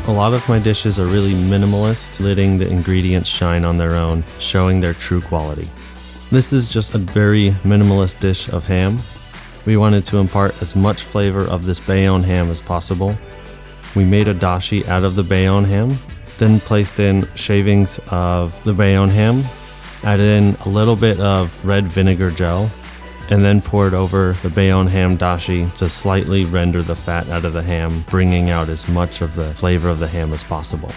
A lot of my dishes are really minimalist, letting the ingredients shine on their own, showing their true quality. This is just a very minimalist dish of ham. We wanted to impart as much flavor of this Bayonne ham as possible. We made a dashi out of the Bayonne ham, then placed in shavings of the Bayonne ham, added in a little bit of red vinegar gel, and then poured over the Bayonne ham dashi to slightly render the fat out of the ham, bringing out as much of the flavor of the ham as possible.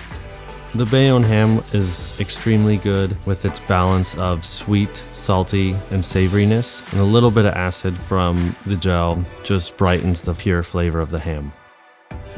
The Bayonne ham is extremely good with its balance of sweet, salty, and savoriness, and a little bit of acid from the gel just brightens the pure flavor of the ham.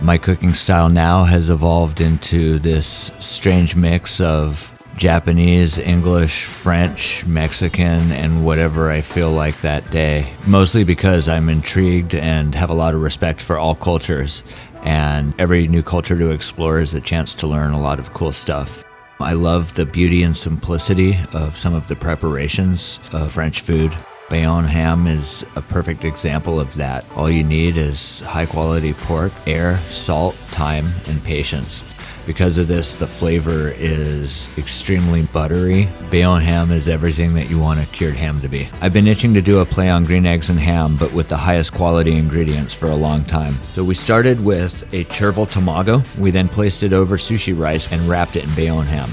My cooking style now has evolved into this strange mix of Japanese, English, French, Mexican, and whatever I feel like that day. Mostly because I'm intrigued and have a lot of respect for all cultures, and every new culture to explore is a chance to learn a lot of cool stuff. I love the beauty and simplicity of some of the preparations of French food. Bayonne ham is a perfect example of that. All you need is high quality pork, air, salt, thyme, and patience. Because of this, the flavor is extremely buttery. Bayonne ham is everything that you want a cured ham to be. I've been itching to do a play on green eggs and ham, but with the highest quality ingredients for a long time. So we started with a chervil tamago. We then placed it over sushi rice and wrapped it in Bayonne ham.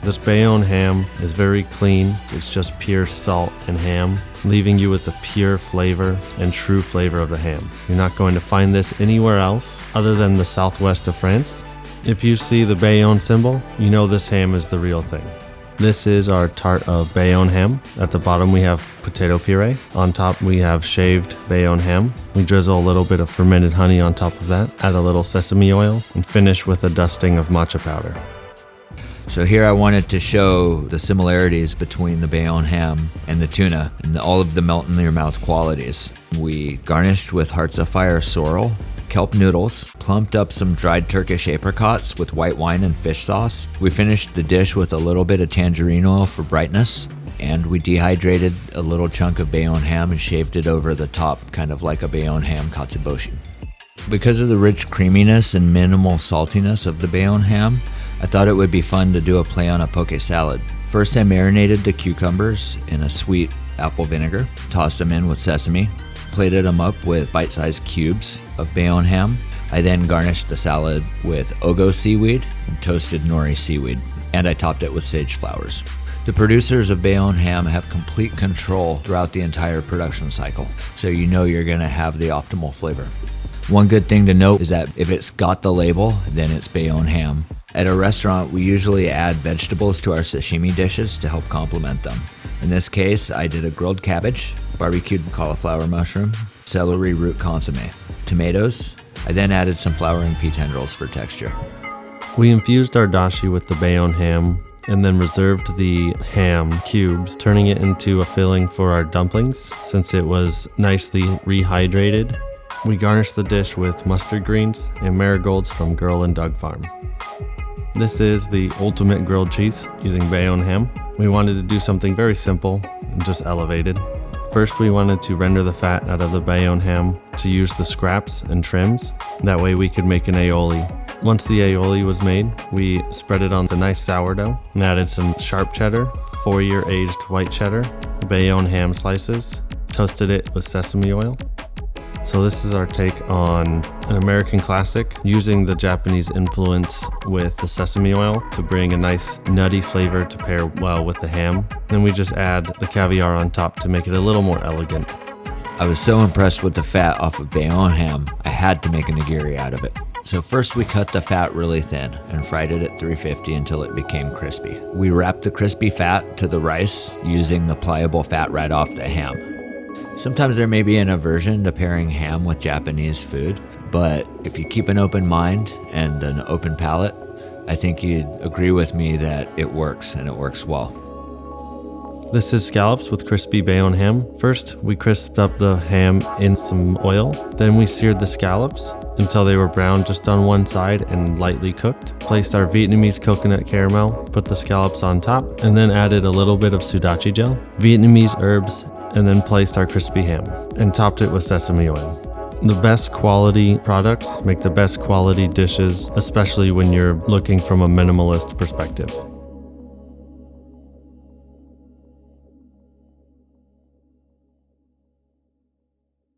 This Bayonne ham is very clean. It's just pure salt and ham, leaving you with the pure flavor and true flavor of the ham. You're not going to find this anywhere else other than the southwest of France. If you see the Bayonne symbol, you know this ham is the real thing. This is our tart of Bayonne ham. At the bottom we have potato puree. On top we have shaved Bayonne ham. We drizzle a little bit of fermented honey on top of that, add a little sesame oil, and finish with a dusting of matcha powder. So here I wanted to show the similarities between the Bayonne ham and the tuna and all of the melt-in-your-mouth qualities. We garnished with Hearts of Fire sorrel, kelp noodles, plumped up some dried Turkish apricots with white wine and fish sauce. We finished the dish with a little bit of tangerine oil for brightness, and we dehydrated a little chunk of Bayonne ham and shaved it over the top, kind of like a Bayonne ham katsuobushi. Because of the rich creaminess and minimal saltiness of the Bayonne ham, I thought it would be fun to do a play on a poke salad. First, I marinated the cucumbers in a sweet apple vinegar, tossed them in with sesame, plated them up with bite-sized cubes of Bayonne ham. I then garnished the salad with ogo seaweed and toasted nori seaweed, and I topped it with sage flowers. The producers of Bayonne ham have complete control throughout the entire production cycle, so you know you're going to have the optimal flavor. One good thing to note is that if it's got the label, then it's Bayonne ham. At a restaurant, we usually add vegetables to our sashimi dishes to help complement them. In this case, I did a grilled cabbage, barbecued cauliflower mushroom, celery root consomme, tomatoes. I then added some flowering pea tendrils for texture. We infused our dashi with the Bayonne ham and then reserved the ham cubes, turning it into a filling for our dumplings since it was nicely rehydrated. We garnished the dish with mustard greens and marigolds from Girl and Doug Farm. This is the ultimate grilled cheese using Bayonne ham. We wanted to do something very simple and just elevated. First, we wanted to render the fat out of the Bayonne ham to use the scraps and trims. That way we could make an aioli. Once the aioli was made, we spread it on the nice sourdough and added some sharp cheddar, 4-year aged white cheddar, Bayonne ham slices, toasted it with sesame oil. So this is our take on an American classic, using the Japanese influence with the sesame oil to bring a nice nutty flavor to pair well with the ham. Then we just add the caviar on top to make it a little more elegant. I was so impressed with the fat off of Bayonne ham, I had to make a nigiri out of it. So first we cut the fat really thin and fried it at 350 until it became crispy. We wrapped the crispy fat to the rice using the pliable fat right off the ham. Sometimes there may be an aversion to pairing ham with Japanese food, but if you keep an open mind and an open palate, I think you'd agree with me that it works, and it works well. This is scallops with crispy Bayonne ham. First, we crisped up the ham in some oil. Then we seared the scallops until they were brown just on one side and lightly cooked. Placed our Vietnamese coconut caramel, put the scallops on top, and then added a little bit of sudachi gel, Vietnamese herbs, and then placed our crispy ham and topped it with sesame oil. The best quality products make the best quality dishes, especially when you're looking from a minimalist perspective.